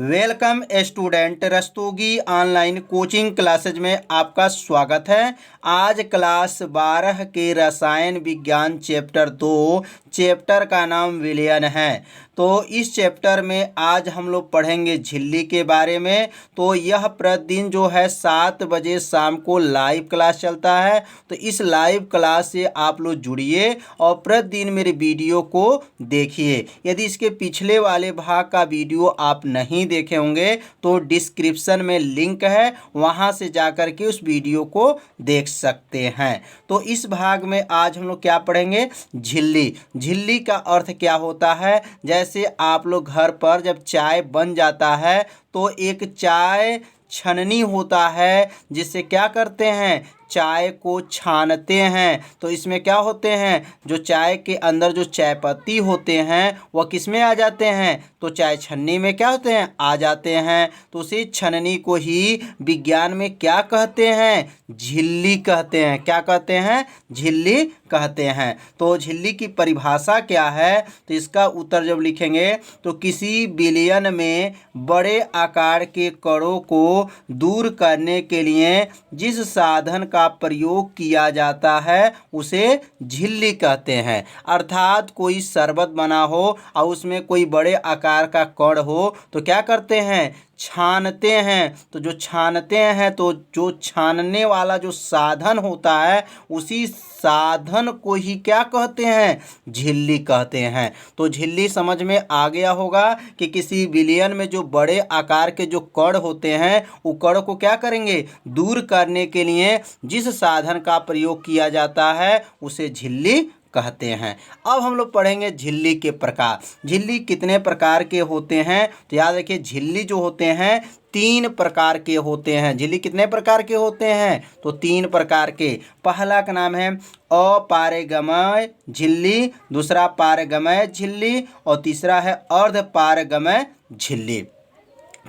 Welcome student, Rastogi online coaching classes में आपका स्वागत है। आज क्लास 12 के रसायन विज्ञान चैप्टर 2 चैप्टर का नाम विलयन है। तो इस चैप्टर में आज हम लोग पढ़ेंगे झिल्ली के बारे में। तो यह प्रतिदिन जो है 7 बजे शाम को लाइव क्लास चलता है। तो इस लाइव क्लास से आप लोग जुड़िए और प्रतिदिन मेरे वीडियो को देखिए। यदि इसके पिछले वाले भाग का वीडियो आप नहीं देखे होंगे तो डिस्क्रिप्शन में लिंक है, वहां से जाकर के उस वीडियो को देख सकते हैं। तो इस भाग में आज हम लोग क्या पढ़ेंगे? झिल्ली। झिल्ली का अर्थ क्या होता है? जैसे आप लोग घर पर जब चाय बन जाता है तो एक चाय छननी होता है, जिससे क्या करते हैं, चाय को छानते हैं। तो इसमें क्या होते हैं, जो चाय के अंदर जो चाय पत्ती होते हैं वह किस में आ जाते हैं, तो चाय छन्नी में क्या होते हैं, आ जाते हैं। तो उसी छननी को ही विज्ञान में क्या कहते हैं, झिल्ली कहते हैं। क्या कहते हैं? झिल्ली कहते हैं। तो झिल्ली की परिभाषा क्या है, तो इसका उत्तर जब लिखेंगे तो किसी विलयन में बड़े आकार के कणों को दूर करने के लिए जिस साधन का प्रयोग किया जाता है उसे झिल्ली कहते हैं। अर्थात कोई शरबत बना हो और उसमें कोई बड़े आकार का कण हो तो क्या करते हैं, छानते हैं। तो जो छानते हैं तो जो छानने वाला जो साधन होता है उसी साधन को ही क्या कहते हैं, झिल्ली कहते हैं। तो झिल्ली समझ में आ गया होगा कि किसी विलयन में जो बड़े आकार के जो कण होते हैं वो कण को क्या करेंगे, दूर करने के लिए जिस साधन का प्रयोग किया जाता है उसे झिल्ली कहते हैं। अब हम लोग पढ़ेंगे झिल्ली के प्रकार। झिल्ली कितने प्रकार के होते हैं, तो याद रखिए झिल्ली जो होते हैं 3 प्रकार के होते हैं। झिल्ली कितने प्रकार के होते हैं, तो 3 प्रकार के। पहला का नाम है अपारगमय झिल्ली, दूसरा पारगमय झिल्ली और तीसरा है अर्धपारगमय झिल्ली।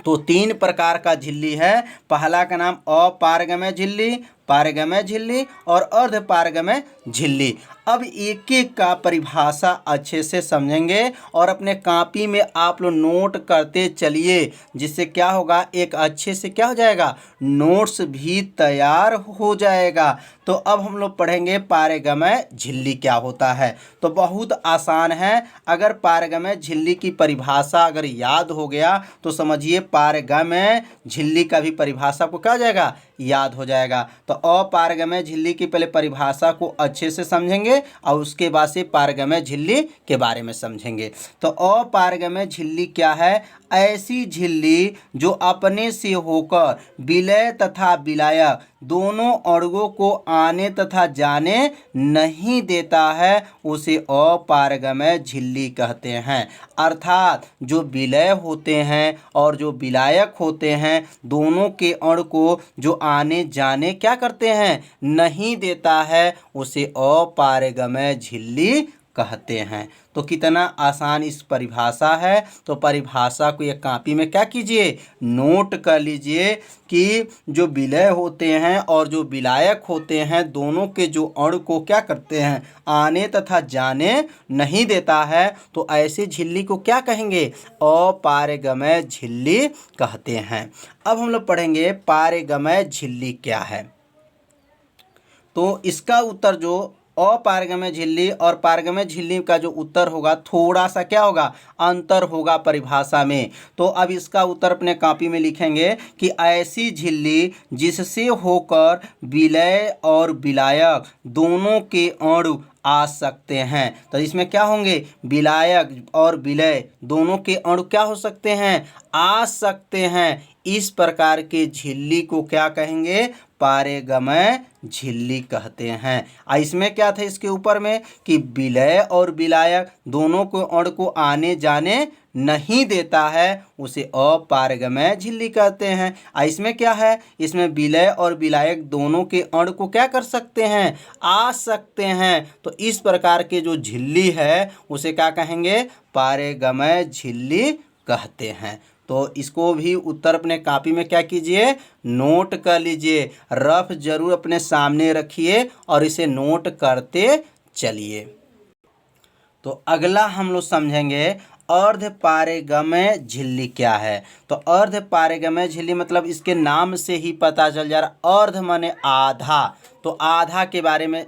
तो 3 प्रकार का झिल्ली है। पहला का नाम अपारगमय झिल्ली, पारगमय झिल्ली और अर्धपारगमय झिल्ली। अब एक एक का परिभाषा अच्छे से समझेंगे और अपने कॉपी में आप लोग नोट करते चलिए, जिससे क्या होगा, एक अच्छे से क्या हो जाएगा, नोट्स भी तैयार हो जाएगा। तो अब हम लोग पढ़ेंगे पारगमय झिल्ली क्या होता है। तो बहुत आसान है। अगर पारगमय झिल्ली की परिभाषा अगर याद हो गया तो समझिए पारगमय झिल्ली का भी परिभाषा को क्या हो जाएगा, याद हो जाएगा। तो अपारगमय झिल्ली की पहले परिभाषा को अच्छे से समझेंगे और उसके बाद से पारगमय झिल्ली के बारे में समझेंगे। तो अपारगमय झिल्ली क्या है? ऐसी झिल्ली जो अपने से होकर विलय तथा विलायक दोनों अणुओं को आने तथा जाने नहीं देता है उसे अपारगमय झिल्ली कहते हैं। अर्थात जो विलय होते हैं और जो विलायक होते हैं दोनों के अणु को जो आने जाने क्या करते हैं, नहीं देता है, उसे अपारगमय झिल्ली कहते हैं। तो कितना आसान इस परिभाषा है। तो परिभाषा को एक कॉपी में क्या कीजिए, नोट कर लीजिए कि जो विलय होते हैं और जो विलायक होते हैं दोनों के जो अणु को क्या करते हैं, आने तथा जाने नहीं देता है, तो ऐसी झिल्ली को क्या कहेंगे, अपारगमय झिल्ली कहते हैं। अब हम लोग पढ़ेंगे पारगमय झिल्ली क्या है। तो इसका उत्तर जो अपारगमय झिल्ली और पारगमय झिल्ली का जो उत्तर होगा थोड़ा सा क्या होगा, अंतर होगा परिभाषा में। तो अब इसका उत्तर अपने कॉपी में लिखेंगे कि ऐसी झिल्ली जिससे होकर विलय और विलायक दोनों के अणु आ सकते हैं। तो इसमें क्या होंगे, विलायक और विलय दोनों के अणु क्या हो सकते हैं, आ सकते हैं। इस प्रकार के झिल्ली को क्या कहेंगे, पारगमय झिल्ली कहते हैं। इसमें क्या था इसके ऊपर में कि विलय और विलायक दोनों को अणु को आने जाने नहीं देता है, उसे अपारगमय झिल्ली कहते हैं। इसमें क्या है, इसमें विलय और विलायक दोनों के अणु को क्या कर सकते हैं, आ सकते हैं। तो इस प्रकार के जो झिल्ली है उसे क्या कहेंगे, पारगमय झिल्ली कहते हैं। तो इसको भी उत्तर अपने कॉपी में क्या कीजिए, नोट कर लीजिए। रफ जरूर अपने सामने रखिए और इसे नोट करते चलिए। तो अगला हम लोग समझेंगे अर्धपारगम्य झिल्ली क्या है? तो अर्धपारगम्य झिल्ली मतलब इसके नाम से ही पता चल जा रहा, अर्ध माने आधा, तो आधा के बारे में,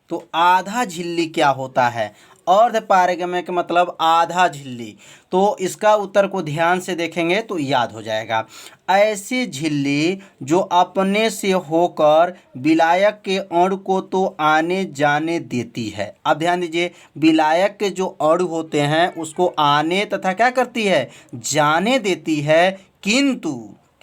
तो आधा झिल्ली क्या होता है? अर्धपारगम्य का मतलब आधा झिल्ली। तो इसका उत्तर को ध्यान से देखेंगे तो याद हो जाएगा। ऐसी झिल्ली जो अपने से होकर विलायक के अणु को तो आने जाने देती है। अब ध्यान दीजिए, विलायक के जो अणु होते हैं उसको आने तथा क्या करती है? जाने देती है।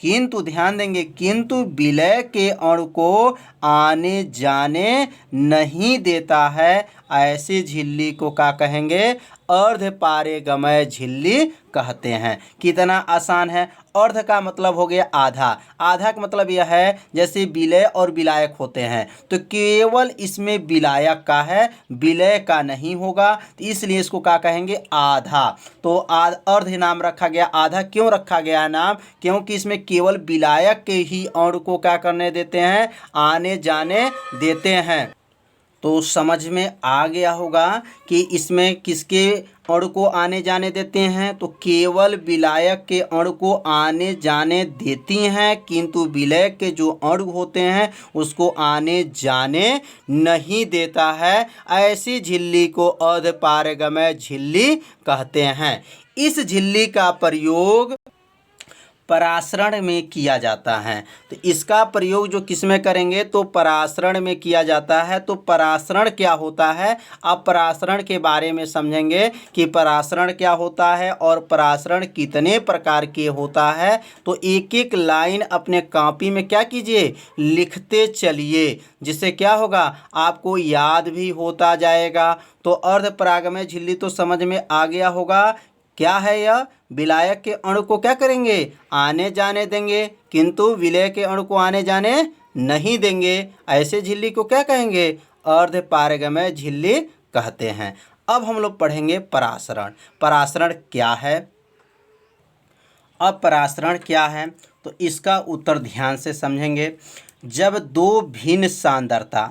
किंतु ध्यान देंगे, किंतु विलय के अणु को आने जाने नहीं देता है। ऐसी झिल्ली को क्या कहेंगे? अर्धपारगम्य झिल्ली कहते हैं। कितना आसान है। अर्ध का मतलब हो गया आधा, आधा का मतलब यह है जैसे विलय और विलायक होते हैं तो केवल इसमें विलायक का है, विलय का नहीं होगा, तो इसलिए इसको क्या कहेंगे? आधा। तो अर्ध नाम रखा गया। आधा क्यों रखा गया नाम? क्योंकि इसमें केवल विलायक के ही अणु को क्या करने देते हैं? आने जाने देते हैं। तो समझ में आ गया होगा कि इसमें किसके अणु को आने जाने देते हैं? तो केवल विलायक के अणु को आने जाने देती हैं, किंतु विलय के जो अणु होते हैं उसको आने जाने नहीं देता है। ऐसी झिल्ली को अर्धपारगम्य झिल्ली कहते हैं। इस झिल्ली का प्रयोग परासरण में किया जाता है। तो इसका प्रयोग जो किस में करेंगे? तो परासरण में किया जाता है। तो परासरण क्या होता है? अब परासरण के बारे में समझेंगे कि परासरण क्या होता है और परासरण कितने प्रकार के होता है। तो एक एक लाइन अपने कॉपी में क्या कीजिए? लिखते चलिए, जिससे क्या होगा? आपको याद भी होता जाएगा। तो अर्धपरागम्य झिल्ली तो समझ में आ गया होगा। क्या है यह? विलायक के अणु को क्या करेंगे? आने जाने देंगे, किंतु विलय के अणु को आने जाने नहीं देंगे। ऐसे झिल्ली को क्या कहेंगे? अर्धपारगम्य झिल्ली कहते हैं। अब हम लोग पढ़ेंगे परासरण। परासरण क्या है? अब परासरण क्या है तो इसका उत्तर ध्यान से समझेंगे। जब दो भिन्न सांद्रता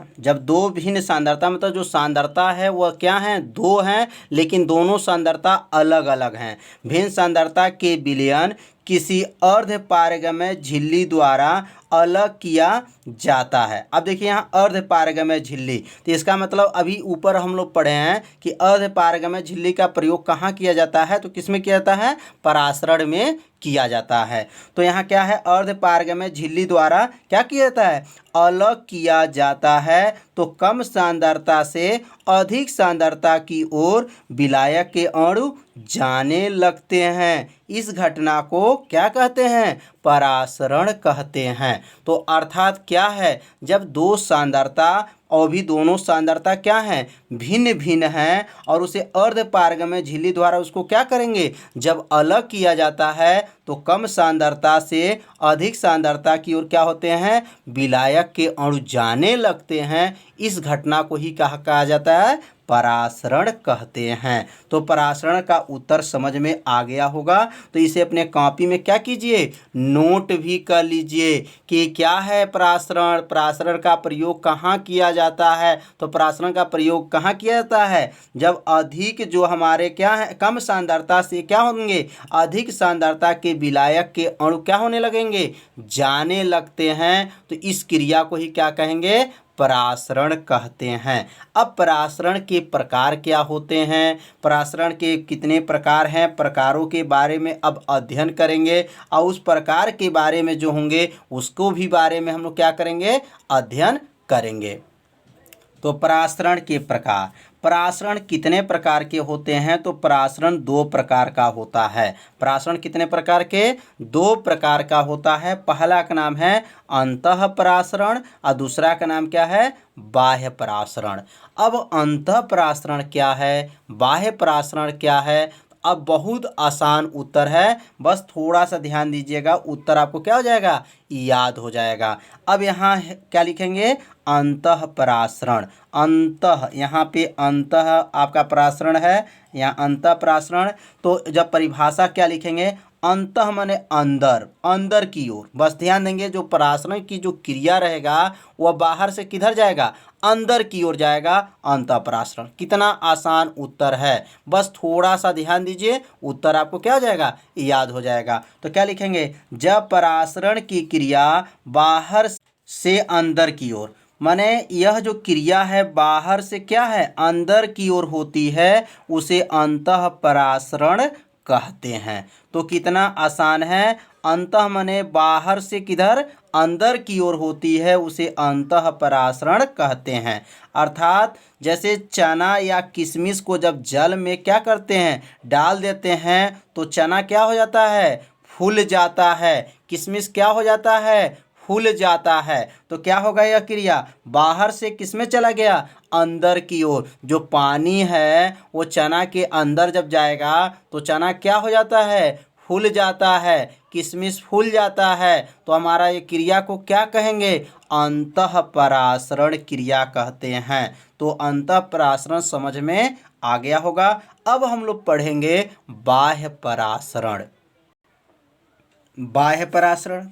मतलब जो सांद्रता है वह क्या है? दो हैं, लेकिन दोनों सांद्रता अलग अलग हैं। भिन्न सांद्रता के विलयन किसी अर्धपारगम्य झिल्ली द्वारा अलग किया जाता है। अब देखिए यहाँ अर्धपारगम्य झिल्ली, तो इसका मतलब अभी ऊपर हम लोग पढ़े हैं कि अर्धपारगम्य झिल्ली का प्रयोग कहाँ किया जाता है? तो किस में किया जाता है? परासरण में किया जाता है। तो यहाँ क्या है? अर्धपारगम्य झिल्ली द्वारा क्या किया जाता है? अलग किया जाता है। तो कम सांद्रता से अधिक सांद्रता की ओर विलायक के अणु जाने लगते हैं। इस घटना को क्या कहते हैं? परासरण कहते हैं। तो अर्थात क्या है? जब दो सांद्रता और भी दोनों सांद्रता क्या हैं? भिन्न भिन्न हैं, और उसे अर्धपारगम्य झिल्ली द्वारा उसको क्या करेंगे? जब अलग किया जाता है तो कम सांद्रता से अधिक सांद्रता की ओर क्या होते हैं? विलायक के अणु जाने लगते हैं। इस घटना को ही कहा जाता है? परासरण कहते हैं। तो परासरण का उत्तर समझ में आ गया होगा। तो इसे अपने कॉपी में क्या कीजिए? नोट भी कर लीजिए कि क्या है परासरण, परासरण का प्रयोग कहाँ किया जाता है। तो परासरण का प्रयोग कहाँ किया जाता है? जब अधिक जो हमारे क्या है? कम सांद्रता से क्या होंगे? अधिक सांद्रता के विलायक के अणु क्या होने लगेंगे? जाने लगते हैं। तो इस क्रिया को ही क्या कहेंगे? परासरण कहते हैं। अब परासरण के प्रकार क्या होते हैं? परासरण के कितने प्रकार हैं? प्रकारों के बारे में अब अध्ययन करेंगे, और उस प्रकार के बारे में जो होंगे उसको भी बारे में हम लोग क्या करेंगे? अध्ययन करेंगे। तो परासरण के प्रकार, परासरण कितने प्रकार के होते हैं? तो परासरण दो प्रकार का होता है। परासरण कितने प्रकार के? दो प्रकार का होता है। पहला का नाम है अंतः परासरण और दूसरा का नाम क्या है? बाह्य परासरण। अब अंतः परासरण क्या है? बाह्य परासरण क्या है? अब बहुत आसान उत्तर है, बस थोड़ा सा ध्यान दीजिएगा, उत्तर आपको क्या हो जाएगा? याद हो जाएगा। अब यहाँ क्या लिखेंगे? अंतः परासरण। अंतः, यहाँ पे अंतः आपका परासरण है, यहाँ अंतः परासरण। तो जब परिभाषा क्या लिखेंगे? अंतः माने अंदर, अंदर की ओर। बस ध्यान देंगे जो परासरण की जो क्रिया रहेगा वह बाहर से किधर जाएगा, अंदर की ओर जाएगा, अंतःपरासरण। कितना आसान उत्तर है, बस थोड़ा सा ध्यान दीजिए, उत्तर आपको क्या हो जाएगा, याद हो जाएगा। तो क्या लिखेंगे, जब परासरण की क्रिया बाहर से अंदर की ओर, माने यह जो क्रिया है बाहर से क्या है, अंदर की ओर होती है, उसे अंतःपरासरण कहते हैं। तो कितना आसान है, अंतः माने बाहर से किधर, अंदर की ओर होती है, उसे अंतःपरासरण कहते हैं। अर्थात जैसे चना या किशमिश को जब जल में क्या करते हैं, डाल देते हैं, तो चना क्या हो जाता है, फूल जाता है। किशमिश क्या हो जाता है, फूल जाता है। तो क्या होगा, यह क्रिया बाहर से किसमें चला गया, अंदर की ओर। जो पानी है वो चना के अंदर जब जाएगा तो चना क्या हो जाता है, फूल जाता है, किशमिश फूल जाता है। तो हमारा ये क्रिया को क्या कहेंगे, अंतःपरासरण क्रिया कहते हैं। तो अंतःपरासरण समझ में आ गया होगा। अब हम लोग पढ़ेंगे बाह्य परासरण। बाह्य परासरण,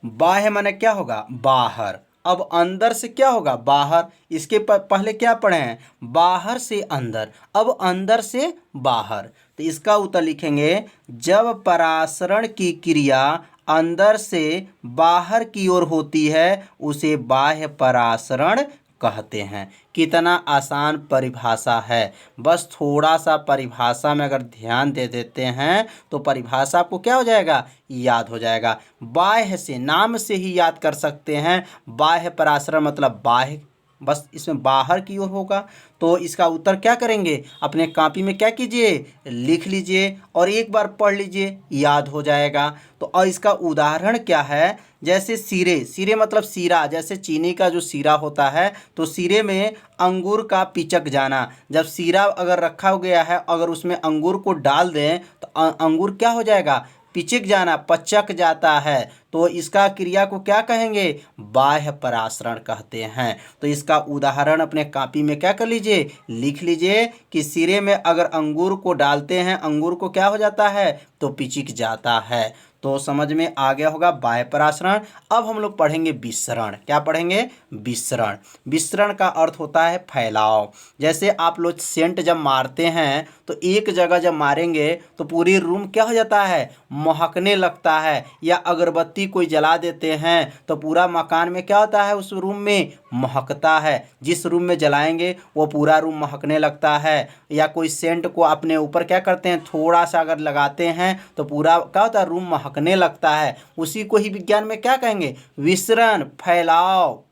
बाह्य माने क्या होगा, बाहर। अब अंदर से क्या होगा, बाहर। इसके पहले क्या पढ़े हैं, बाहर से अंदर, अब अंदर से बाहर। तो इसका उत्तर लिखेंगे, जब परासरण की क्रिया अंदर से बाहर की ओर होती है, उसे बाह्य परासरण कहते हैं। कितना आसान परिभाषा है, बस थोड़ा सा परिभाषा में अगर ध्यान दे देते हैं तो परिभाषा आपको क्या हो जाएगा, याद हो जाएगा। बाह्य से, नाम से ही याद कर सकते हैं, बाह्य परासरण मतलब बाह्य, बस इसमें बाहर की ओर होगा। तो इसका उत्तर क्या करेंगे, अपने कॉपी में क्या कीजिए, लिख लीजिए और एक बार पढ़ लीजिए, याद हो जाएगा। तो और इसका उदाहरण क्या है, जैसे सिरे, सिरे मतलब सीरा, जैसे चीनी का जो सीरा होता है, तो सिरे में अंगूर का पिचक जाना। जब सीरा अगर रखा गया है, अगर उसमें अंगूर को डाल दें तो अंगूर क्या हो जाएगा, पिचक जाना, पचक जाता है। तो इसका क्रिया को क्या कहेंगे, बाह्य परासरण कहते हैं। तो इसका उदाहरण अपने कॉपी में क्या कर लीजिए, लिख लीजिए कि सिरे में अगर अंगूर को डालते हैं, अंगूर को क्या हो जाता है, तो पिचक जाता है। तो समझ में आ गया होगा बाह्य परासरण। अब हम लोग पढ़ेंगे विसरण। क्या पढ़ेंगे, विसरण। विसरण का अर्थ होता है फैलाव। जैसे आप लोग सेंट जब मारते हैं तो एक जगह जब मारेंगे तो पूरी रूम क्या हो जाता है, महकने लगता है। या अगरबत्ती कोई जला देते हैं तो पूरा मकान में क्या होता है, उस रूम में महकता है। जिस रूम में जलाएंगे वो पूरा रूम महकने लगता है। या कोई सेंट को अपने ऊपर क्या करते हैं, थोड़ा सा अगर लगाते हैं तो पूरा क्या होता है, रूम महकने लगता है। उसी को ही विज्ञान में क्या कहेंगे, विसरण, फैलाव।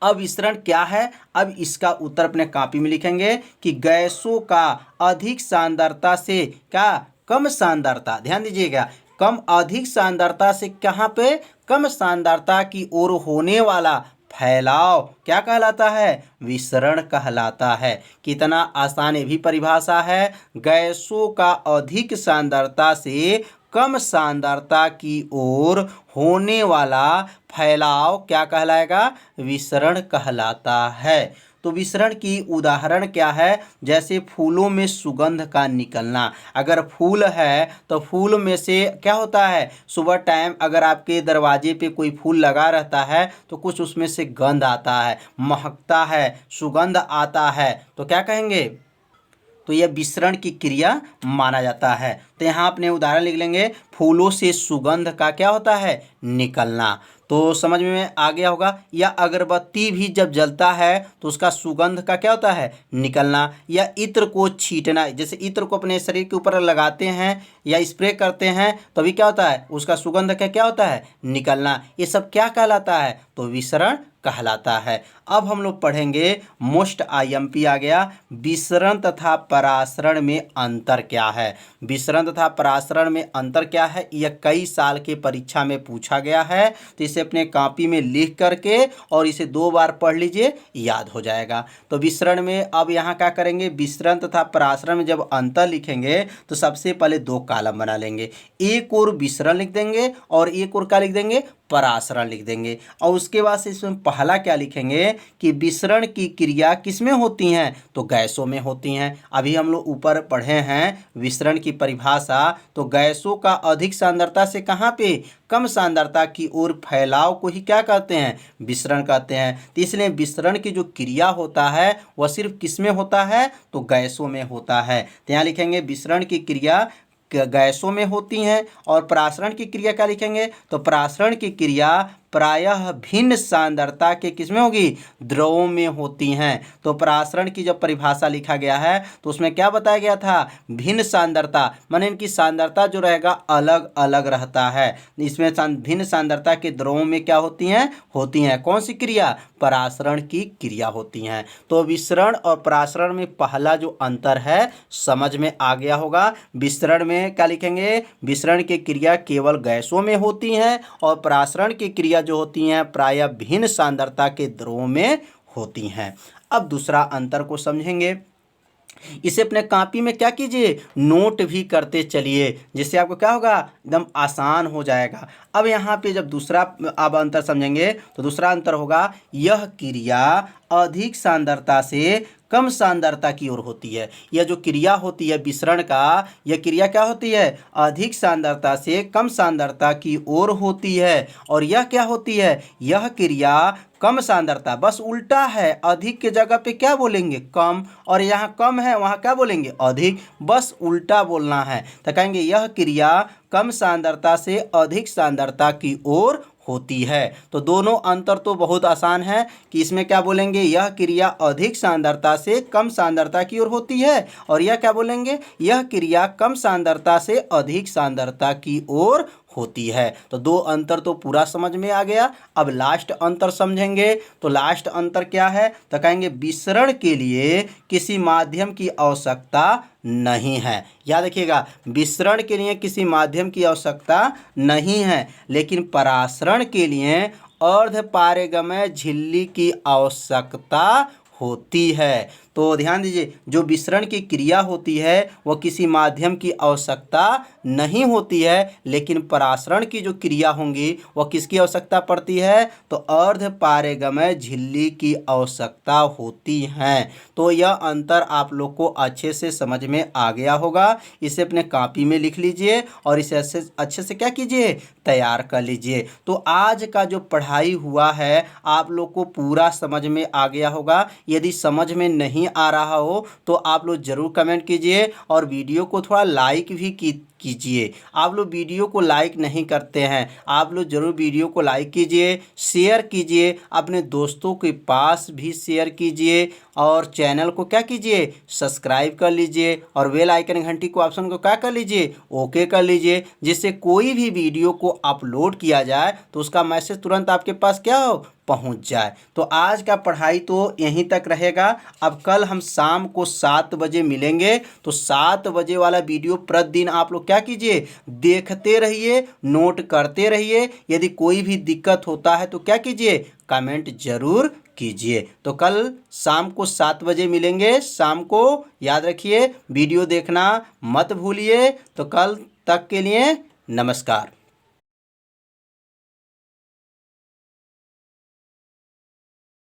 अब विसरण क्या है, अब इसका उत्तर अपने कॉपी में लिखेंगे कि गैसों का अधिक सांद्रता से क्या, कम सांद्रता, ध्यान दीजिएगा, कम अधिक सांद्रता से कहाँ पे, कम सांद्रता की ओर होने वाला फैलाव क्या कहलाता है, विसरण कहलाता है। कितना आसान ये भी परिभाषा है, गैसों का अधिक सांद्रता से कम सांद्रता की ओर होने वाला फैलाव क्या कहलाएगा, विसरण कहलाता है। तो विसरण की उदाहरण क्या है, जैसे फूलों में सुगंध का निकलना। अगर फूल है तो फूल में से क्या होता है, सुबह टाइम अगर आपके दरवाजे पे कोई फूल लगा रहता है तो कुछ उसमें से गंध आता है, महकता है, सुगंध आता है, तो क्या कहेंगे, तो यह विसरण की क्रिया माना जाता है। तो यहाँ अपने उदाहरण लिख लेंगे, फूलों से सुगंध का क्या होता है, निकलना। तो समझ में आ गया होगा। या अगरबत्ती भी जब जलता है तो उसका सुगंध का क्या होता है, निकलना। या इत्र को छींटना, जैसे इत्र को अपने शरीर के ऊपर लगाते हैं या स्प्रे करते हैं तभी क्या होता है, उसका सुगंध का क्या होता है, निकलना। ये सब क्या कहलाता है, तो विसरण कहलाता है। अब हम लोग पढ़ेंगे, मोस्ट आईएमपी आ गया, विसरण तथा परासरण में अंतर क्या है। विसरण तथा परासरण में अंतर क्या है, यह कई साल के परीक्षा में पूछा गया है। तो इसे अपने कॉपी में लिख करके और इसे 2 बार पढ़ लीजिए, याद हो जाएगा। तो विसरण में अब यहाँ क्या करेंगे, विसरण तथा परासरण में जब अंतर लिखेंगे तो सबसे पहले 2 कॉलम बना लेंगे। एक और विसरण लिख देंगे और एक और क्या लिख देंगे, परासरण लिख देंगे। और उसके बाद से इसमें पहला क्या लिखेंगे कि विसरण की क्रिया किसमें होती हैं, तो गैसों में होती हैं। अभी हम लोग ऊपर पढ़े हैं विसरण की परिभाषा, तो गैसों का अधिक सांद्रता से कहाँ पे, कम सांद्रता की ओर फैलाव को ही क्या कहते हैं, विसरण कहते हैं। तो इसलिए विसरण की जो क्रिया होता है वह सिर्फ किसमें होता है, तो गैसों में होता है। तो यहाँ लिखेंगे विसरण की क्रिया गैसों में होती हैं। और परासरण की क्रिया क्या लिखेंगे, तो परासरण की क्रिया प्रायः भिन्न सांद्रता के किसमें होगी, द्रवों में होती हैं। तो परासरण की जब परिभाषा लिखा गया है तो उसमें क्या बताया गया था, भिन्न सांद्रता, माने इनकी सांद्रता जो रहेगा अलग अलग रहता है। इसमें भिन्न सांद्रता के द्रवों में क्या होती हैं कौन सी क्रिया, परासरण की क्रिया होती हैं। तो विसरण और परासरण में पहला जो अंतर है समझ में आ गया होगा। विसरण में क्या लिखेंगे, विसरण की क्रिया केवल गैसों में होती हैं और परासरण की क्रिया जो होती हैं प्रायः भिन्न सांद्रता के द्रवों में होती हैं। अब दूसरा अंतर को समझेंगे। इसे अपने कॉपी में क्या कीजिए, नोट भी करते चलिए, जिससे आपको क्या होगा, एकदम आसान हो जाएगा। अब यहाँ पे जब दूसरा अब अंतर समझेंगे तो दूसरा अंतर होगा, यह क्रिया अधिक सांद्रता से कम सांद्रता की ओर होती है। यह जो क्रिया होती है विसरण का, यह क्रिया क्या होती है, अधिक सांद्रता से कम सांद्रता की ओर होती है। और यह क्या होती है, यह क्रिया कम सांद्रता, बस उल्टा है, अधिक के जगह पे क्या बोलेंगे, कम, और यहाँ कम है वहाँ क्या बोलेंगे, अधिक, बस उल्टा बोलना है। तो कहेंगे यह क्रिया कम सांद्रता से अधिक सांद्रता की ओर होती है। तो दोनों अंतर तो बहुत आसान है कि इसमें क्या बोलेंगे, यह क्रिया अधिक सांद्रता से कम सांद्रता की ओर होती है, और यह क्या बोलेंगे, यह क्रिया कम सांद्रता से अधिक सांद्रता की ओर होती है। तो दो अंतर तो पूरा समझ में आ गया। अब लास्ट अंतर समझेंगे। तो लास्ट अंतर क्या है, तो कहेंगे विसरण के लिए किसी माध्यम की आवश्यकता नहीं है। याद रखिएगा, विसरण के लिए किसी माध्यम की आवश्यकता नहीं है, लेकिन परासरण के लिए अर्धपारगम्य झिल्ली की आवश्यकता होती है। तो ध्यान दीजिए, जो विसरण की क्रिया होती है वह किसी माध्यम की आवश्यकता नहीं होती है, लेकिन परासरण की जो क्रिया होंगी वह किसकी आवश्यकता पड़ती है, तो अर्धपारगम्य झिल्ली की आवश्यकता होती है। तो यह अंतर आप लोग को अच्छे से समझ में आ गया होगा। इसे अपने कॉपी में लिख लीजिए और इसे अच्छे से क्या कीजिए, तैयार कर लीजिए। तो आज का जो पढ़ाई हुआ है आप लोग को पूरा समझ में आ गया होगा। यदि समझ में नहीं आ रहा हो तो आप लोग ज़रूर कमेंट कीजिए और वीडियो को थोड़ा लाइक भी कीजिए। आप लोग वीडियो को लाइक नहीं करते हैं, आप लोग ज़रूर वीडियो को लाइक कीजिए, शेयर कीजिए, अपने दोस्तों के पास भी शेयर कीजिए, और चैनल को क्या कीजिए, सब्सक्राइब कर लीजिए, और बेल आइकन घंटी को ऑप्शन को क्या कर लीजिए, ओके कर लीजिए, जिससे कोई भी वीडियो को अपलोड किया जाए तो उसका मैसेज तुरंत आपके पास क्या हो, पहुंच जाए। तो आज का पढ़ाई तो यहीं तक रहेगा। अब कल हम शाम को 7 बजे मिलेंगे। तो 7 बजे वाला वीडियो प्रतिदिन आप लोग क्या कीजिए, देखते रहिए, नोट करते रहिए। यदि कोई भी दिक्कत होता है तो क्या कीजिए, कमेंट जरूर कीजिए। तो कल शाम को 7 बजे मिलेंगे। शाम को याद रखिए, वीडियो देखना मत भूलिए। तो कल तक के लिए नमस्कार।